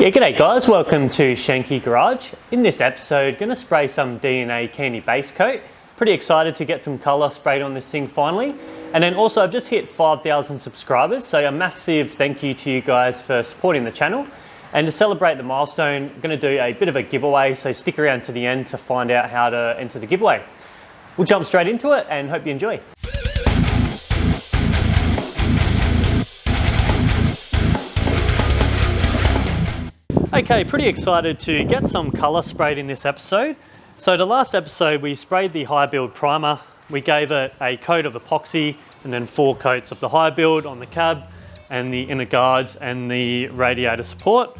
Yeah, g'day guys, welcome to Shenke Garage. In this episode, going to spray some DNA Candy base coat. Pretty excited to get some colour sprayed on this thing finally. And then also I've just hit 5,000 subscribers, so a massive thank you to you guys for supporting the channel. And to celebrate the milestone, I'm going to do a bit of a giveaway, so stick around to the end to find out how to enter the giveaway. We'll jump straight into it and hope you enjoy. Okay, pretty excited to get some colour sprayed in this episode. So the last episode we sprayed the high build primer. We gave it a coat of epoxy and then 4 coats of the high build on the cab and the inner guards and the radiator support.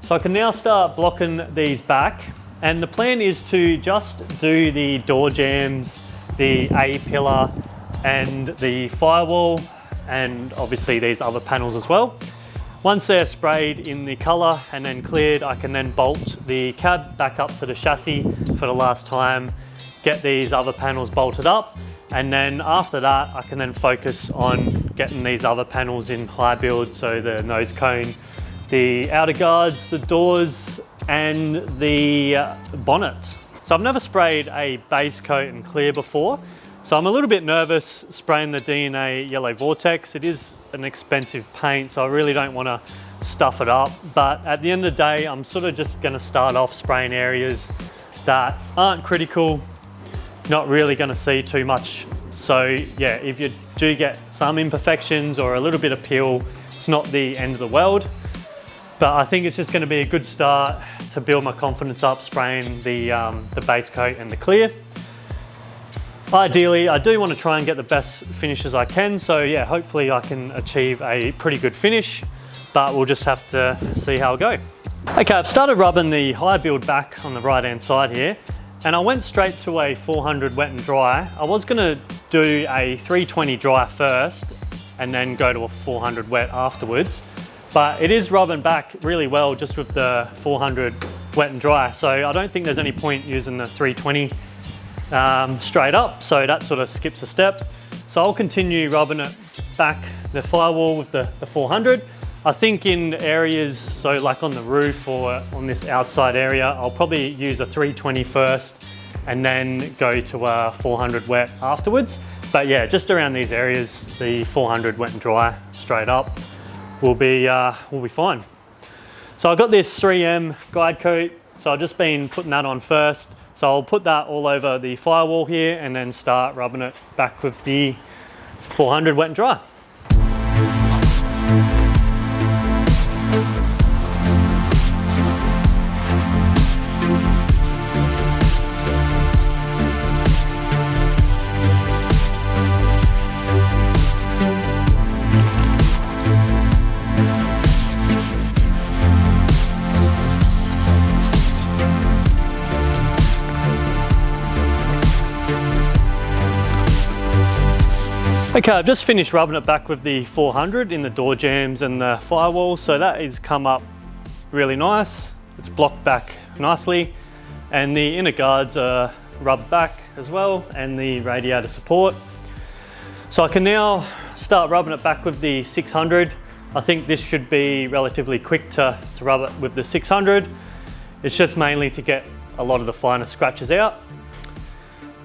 So I can now start blocking these back, and the plan is to just do the door jambs, the A-pillar and the firewall, and obviously these other panels as well. Once they're sprayed in the colour and then cleared, I can then bolt the cab back up to the chassis for the last time, get these other panels bolted up, and then after that I can then focus on getting these other panels in high build, so the nose cone, the outer guards, the doors and the bonnet. So I've never sprayed a base coat and clear before, so I'm a little bit nervous spraying the DNA yellow Vortex. It is an expensive paint, so I really don't want to stuff it up, but at the end of the day I'm sort of just going to start off spraying areas that aren't critical, not really going to see too much. So yeah, if you do get some imperfections or a little bit of peel, it's not the end of the world, but I think it's just going to be a good start to build my confidence up spraying the base coat and the clear. Ideally, I do want to try and get the best finishes I can, so yeah, hopefully I can achieve a pretty good finish, but we'll just have to see how it goes. Okay, I've started rubbing the high build back on the right hand side here, and I went straight to a 400 wet and dry. I was going to do a 320 dry first and then go to a 400 wet afterwards, but it is rubbing back really well just with the 400 wet and dry, so I don't think there's any point using the 320 straight up, so that sort of skips a step. So I'll continue rubbing it back, the firewall with the 400. I think in areas, so like on the roof or on this outside area, I'll probably use a 320 first and then go to a 400 wet afterwards. But yeah, just around these areas, the 400 wet and dry straight up will be fine. So I've got this 3M guide coat, so I've just been putting that on first. So I'll put that all over the firewall here and then start rubbing it back with the 400 wet and dry. Okay, I've just finished rubbing it back with the 400 in the door jambs and the firewall, so that has come up really nice. It's blocked back nicely, and the inner guards are rubbed back as well, and the radiator support. So I can now start rubbing it back with the 600. I think this should be relatively quick to rub it with the 600. It's just mainly to get a lot of the finer scratches out.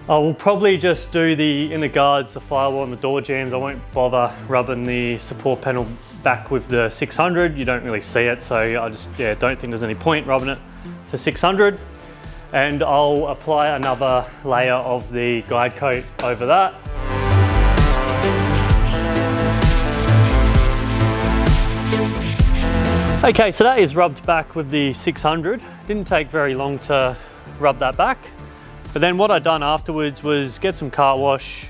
I will probably just do the inner guards, the firewall and the door jambs. I won't bother rubbing the support panel back with the 600. You don't really see it, so I just don't think there's any point rubbing it to 600. And I'll apply another layer of the guide coat over that. Okay, so that is rubbed back with the 600. Didn't take very long to rub that back. But then what I done afterwards was get some car wash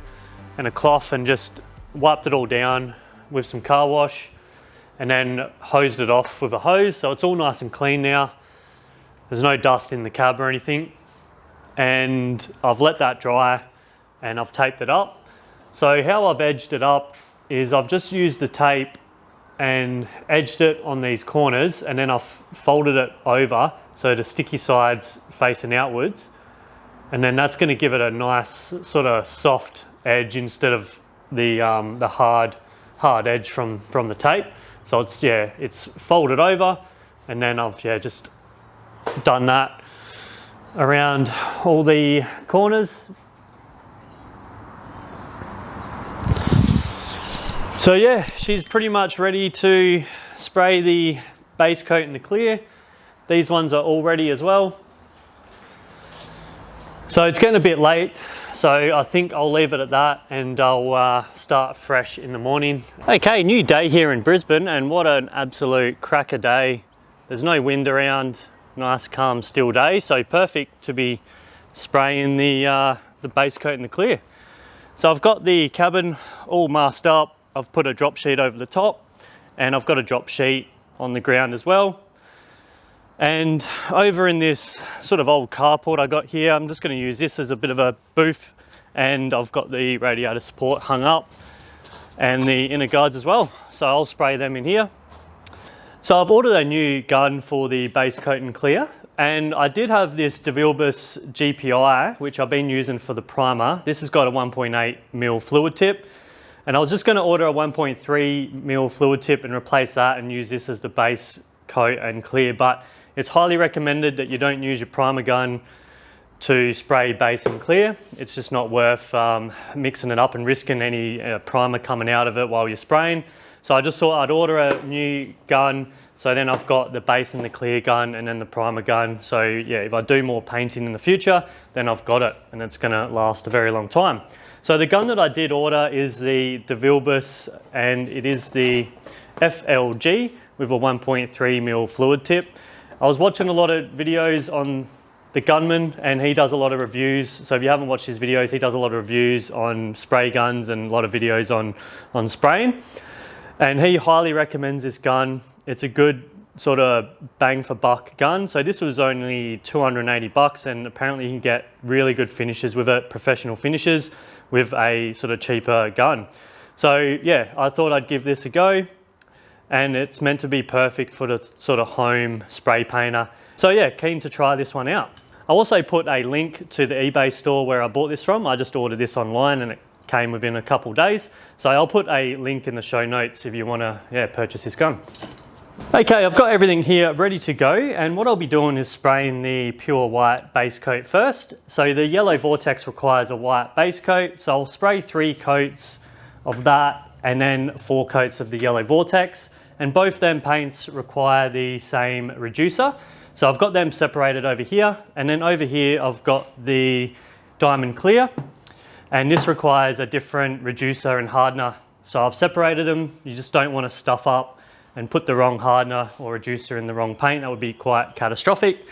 and a cloth and just wiped it all down with some car wash and then hosed it off with a hose. So it's all nice and clean now. There's no dust in the cab or anything. And I've let that dry and I've taped it up. So how I've edged it up is I've just used the tape and edged it on these corners, and then I've folded it over so the sticky side's facing outwards. And then that's going to give it a nice sort of soft edge instead of the hard edge from the tape. So it's folded over, and then I've just done that around all the corners. So yeah, she's pretty much ready to spray the base coat in the clear. These ones are all ready as well. So it's getting a bit late, so I think I'll leave it at that and I'll start fresh in the morning. Okay, new day here in Brisbane, and what an absolute cracker day. There's no wind around, nice calm still day, so perfect to be spraying the base coat in the clear. So I've got the cabin all masked up. I've put a drop sheet over the top, and I've got a drop sheet on the ground as well. And over in this sort of old carport I got here, I'm just going to use this as a bit of a booth, and I've got the radiator support hung up and the inner guards as well. So I'll spray them in here. So I've ordered a new gun for the base coat and clear, and I did have this Devilbiss GPI, which I've been using for the primer. This has got a 1.8mm fluid tip. And I was just going to order a 1.3mm fluid tip and replace that and use this as the base coat and clear. But it's highly recommended that you don't use your primer gun to spray base and clear. It's just not worth mixing it up and risking any primer coming out of it while you're spraying. So I just thought I'd order a new gun. So then I've got the base and the clear gun and then the primer gun. So yeah, if I do more painting in the future, then I've got it and it's going to last a very long time. So the gun that I did order is the Devilbiss, and it is the FLG with a 1.3mm fluid tip. I was watching a lot of videos on the gunman, and he does a lot of reviews. So if you haven't watched his videos, he does a lot of reviews on spray guns and a lot of videos on spraying. And he highly recommends this gun. It's a good sort of bang for buck gun. So this was only 280 bucks, and apparently you can get really good finishes with it, professional finishes, with a sort of cheaper gun. So yeah, I thought I'd give this a go, and it's meant to be perfect for the sort of home spray painter. So yeah, keen to try this one out. I also put a link to the eBay store where I bought this from. I just ordered this online and it came within a couple days. So I'll put a link in the show notes if you want to purchase this gun. Okay, I've got everything here ready to go, and what I'll be doing is spraying the pure white base coat first. So the yellow Vortex requires a white base coat, so I'll spray 3 coats of that and then 4 coats of the yellow Vortex, and both them paints require the same reducer. So I've got them separated over here, and then over here I've got the Diamond Clear, and this requires a different reducer and hardener. So I've separated them. You just don't want to stuff up and put the wrong hardener or reducer in the wrong paint. That would be quite catastrophic.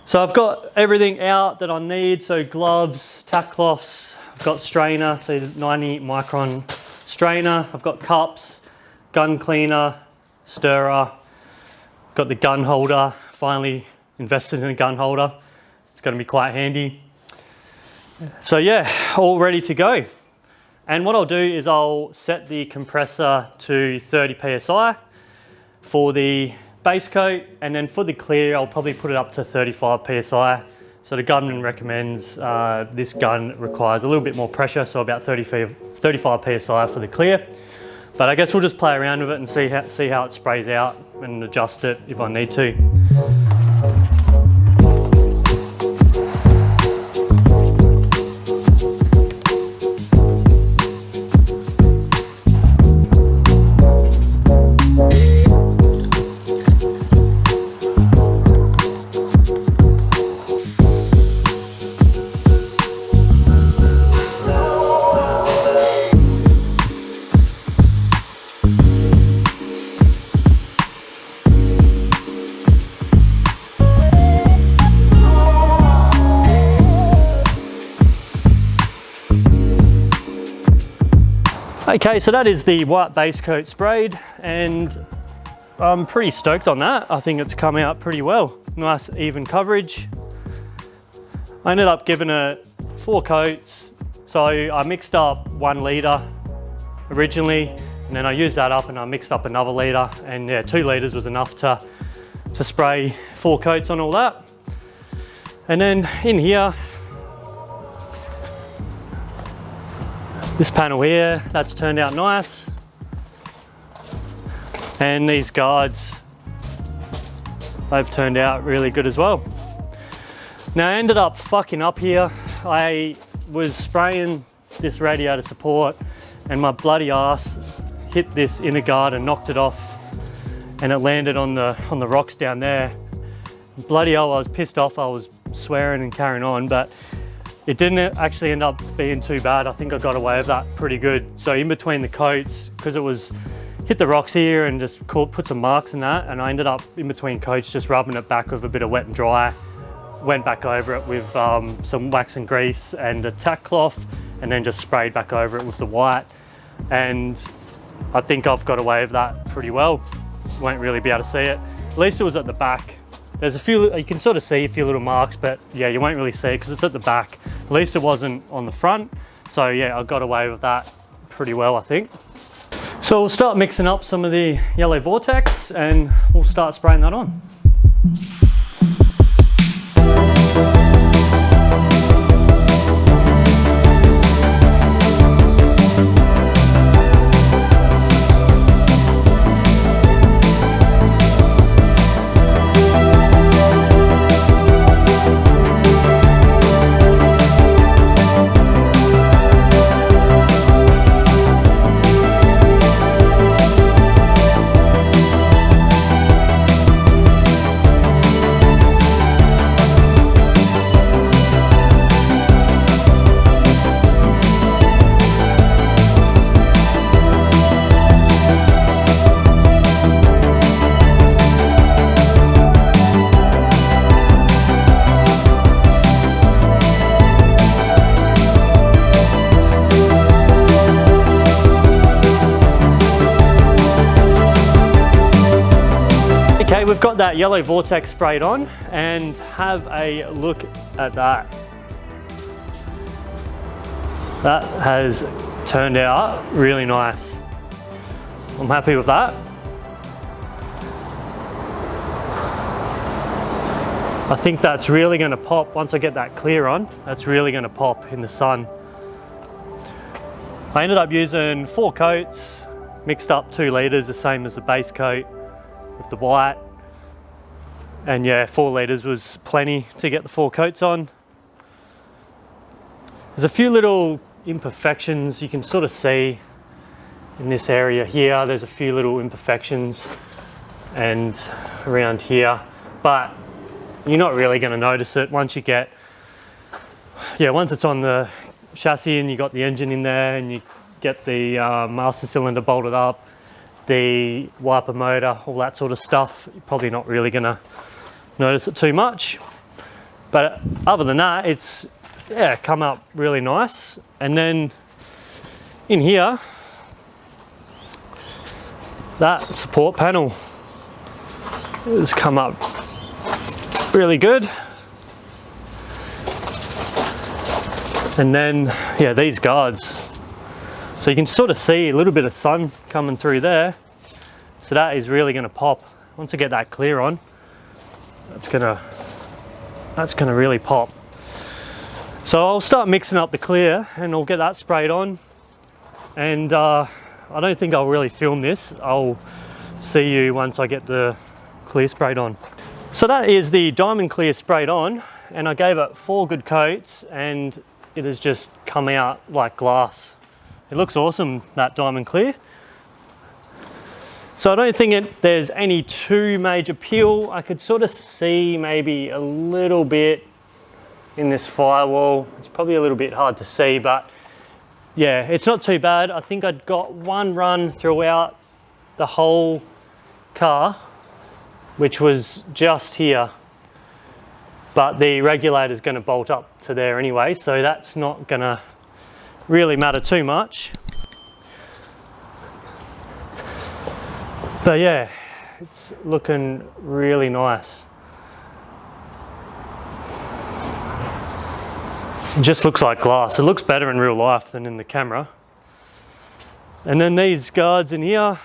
So I've got everything out that I need. So gloves, tack cloths, I've got strainer, so 90 micron strainer. I've got cups, gun cleaner, stirrer, got the gun holder. Finally invested in a gun holder. It's going to be quite handy. So yeah, all ready to go. And what I'll do is I'll set the compressor to 30 psi for the base coat, and then for the clear I'll probably put it up to 35 psi. So the gunman recommends this gun requires a little bit more pressure, so about 35 psi for the clear. But I guess we'll just play around with it and see how it sprays out and adjust it if I need to. Okay, so that is the white base coat sprayed, and I'm pretty stoked on that. I think it's come out pretty well. Nice even coverage. I ended up giving it 4 coats. So I mixed up 1 litre originally, and then I used that up and I mixed up another litre, and yeah, 2 litres was enough to spray 4 coats on all that. And then in here, this panel here, that's turned out nice. And these guards they've turned out really good as well. Now I ended up fucking up here. I was spraying this radiator support and my bloody ass hit this inner guard and knocked it off, and it landed on the rocks down there. Bloody hell, I was pissed off. I was swearing and carrying on, but it didn't actually end up being too bad. I think I got away with that pretty good. So in between the coats, because it was hit the rocks here and just put some marks in that, and I ended up in between coats just rubbing it back with a bit of wet and dry. Went back over it with some wax and grease and a tack cloth, and then just sprayed back over it with the white. And I think I've got away with that pretty well. Won't really be able to see it. At least it was at the back. There's a few, you can sort of see a few little marks, but yeah, you won't really see it because it's at the back. At least it wasn't on the front. So yeah, I got away with that pretty well, I think. So we'll start mixing up some of the yellow Vortex and we'll start spraying that on. Okay, we've got that yellow Vortex sprayed on, and have a look at that. That has turned out really nice. I'm happy with that. I think that's really going to pop once I get that clear on. That's really going to pop in the sun. I ended up using 4 coats, mixed up 2 litres, the same as the base coat with the white. And yeah, 4 litres was plenty to get the 4 coats on. There's a few little imperfections you can sort of see in this area here. There's a few little imperfections and around here, but you're not really going to notice it once you get, once it's on the chassis and you got the engine in there and you get the master cylinder bolted up, the wiper motor, all that sort of stuff. You're probably not really going to notice it too much, but other than that, it's come up really nice. And then in here, that support panel has come up really good. And then these guards, so you can sort of see a little bit of sun coming through there. So that is really going to pop. Once I get that clear on, that's gonna really pop. So I'll start mixing up the clear and I'll get that sprayed on. And I don't think I'll really film this. I'll see you once I get the clear sprayed on. So that is the diamond clear sprayed on, and I gave it 4 good coats and it has just come out like glass. It looks awesome, that diamond clear. So I don't think there's any too major peel. I could sort of see maybe a little bit in this firewall. It's probably a little bit hard to see, but yeah, it's not too bad. I think I'd got 1 run throughout the whole car, which was just here. But the regulator is going to bolt up to there anyway, so that's not going to really matter too much. But yeah, it's looking really nice. It just looks like glass. It looks better in real life than in the camera. And then these guards in here,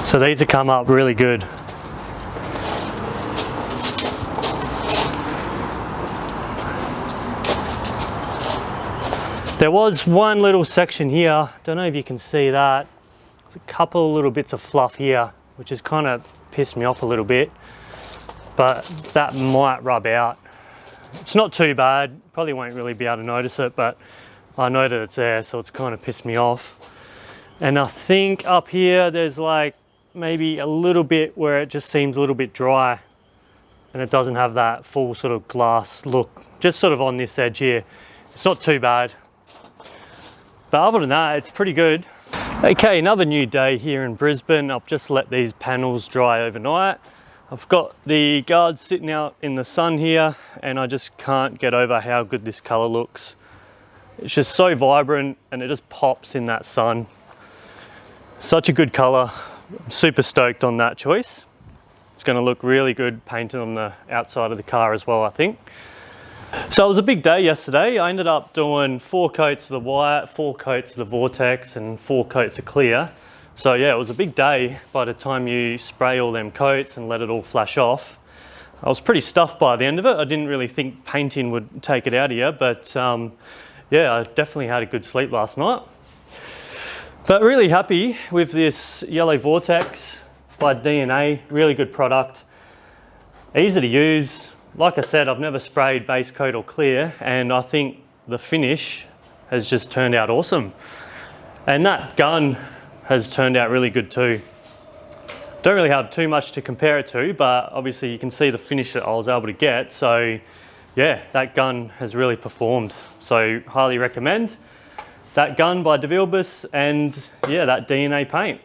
so these have come up really good. There was one little section here, don't know if you can see that. There's a couple little bits of fluff here, which has kind of pissed me off a little bit, but that might rub out. It's not too bad, probably won't really be able to notice it, but I know that it's there, so it's kind of pissed me off. And I think up here there's like maybe a little bit where it just seems a little bit dry and it doesn't have that full sort of glass look, just sort of on this edge here. It's not too bad, but other than that, it's pretty good. Okay, another new day here in Brisbane. I've just let these panels dry overnight. I've got the guards sitting out in the sun here and I just can't get over how good this color looks. It's just so vibrant and it just pops in that sun. Such a good color. I'm super stoked on that choice. It's going to look really good painted on the outside of the car as well, I think. So it was a big day yesterday. I ended up doing 4 coats of the white, 4 coats of the Vortex and 4 coats of clear. So yeah, it was a big day by the time you spray all them coats and let it all flash off. I was pretty stuffed by the end of it. I didn't really think painting would take it out of you, but yeah, I definitely had a good sleep last night. But really happy with this yellow Vortex by DNA, really good product. Easy to use. Like I said, I've never sprayed base coat or clear, and I think the finish has just turned out awesome. And that gun has turned out really good too. Don't really have too much to compare it to, but obviously you can see the finish that I was able to get. So yeah, that gun has really performed. So highly recommend that gun by Devilbiss and yeah, that DNA paint.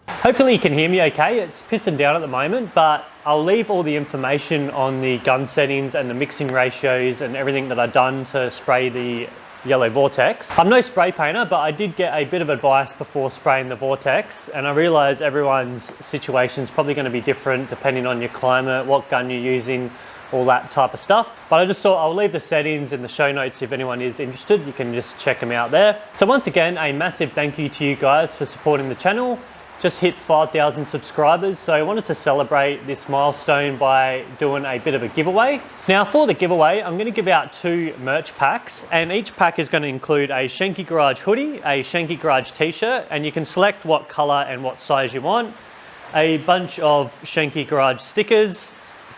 Hopefully you can hear me okay. It's pissing down at the moment, but I'll leave all the information on the gun settings and the mixing ratios and everything that I've done to spray the yellow Vortex. I'm no spray painter, but I did get a bit of advice before spraying the Vortex, and I realized everyone's situation is probably going to be different depending on your climate, what gun you're using, all that type of stuff. But I just thought I'll leave the settings in the show notes. If anyone is interested, you can just check them out there. So once again, a massive thank you to you guys for supporting the channel. Just hit 5,000 subscribers, so I wanted to celebrate this milestone by doing a bit of a giveaway. Now for the giveaway, I'm going to give out 2 merch packs, and each pack is going to include a Shenke Garage hoodie, a Shenke Garage t-shirt, and you can select what color and what size you want, a bunch of Shenke Garage stickers,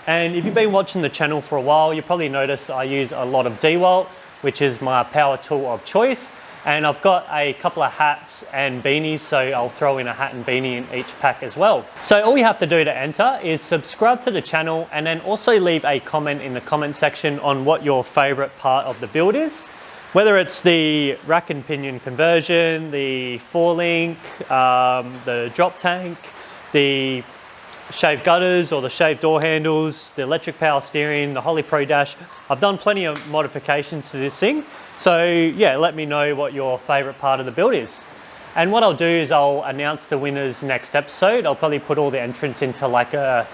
and if you've been watching the channel for a while, you probably noticed I use a lot of DeWalt, which is my power tool of choice. And I've got a couple of hats and beanies, so I'll throw in a hat and beanie in each pack as well. So all you have to do to enter is subscribe to the channel and then also leave a comment in the comment section on what your favorite part of the build is. Whether it's the rack and pinion conversion, the 4-link, the drop tank, the shaved gutters or the shaved door handles, the electric power steering, the Holy Pro dash. I've done plenty of modifications to this thing. So yeah, let me know what your favorite part of the build is. And what I'll do is I'll announce the winners next episode. I'll probably put all the entrants into like a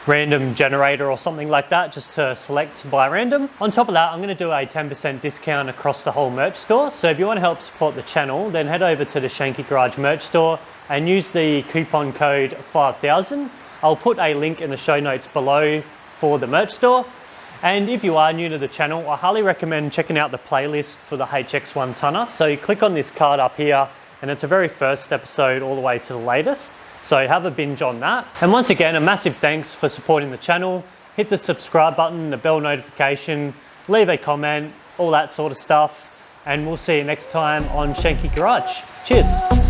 random generator or something like that, just to select by random. On top of that, I'm gonna do a 10% discount across the whole merch store. So if you wanna help support the channel, then head over to the Shenke Garage merch store and use the coupon code 5000. I'll put a link in the show notes below for the merch store. And if you are new to the channel, I highly recommend checking out the playlist for the HX1 tonner. So you click on this card up here, and it's the very first episode all the way to the latest. So have a binge on that. And once again, a massive thanks for supporting the channel. Hit the subscribe button, the bell notification, leave a comment, all that sort of stuff. And we'll see you next time on Shenke Garage. Cheers.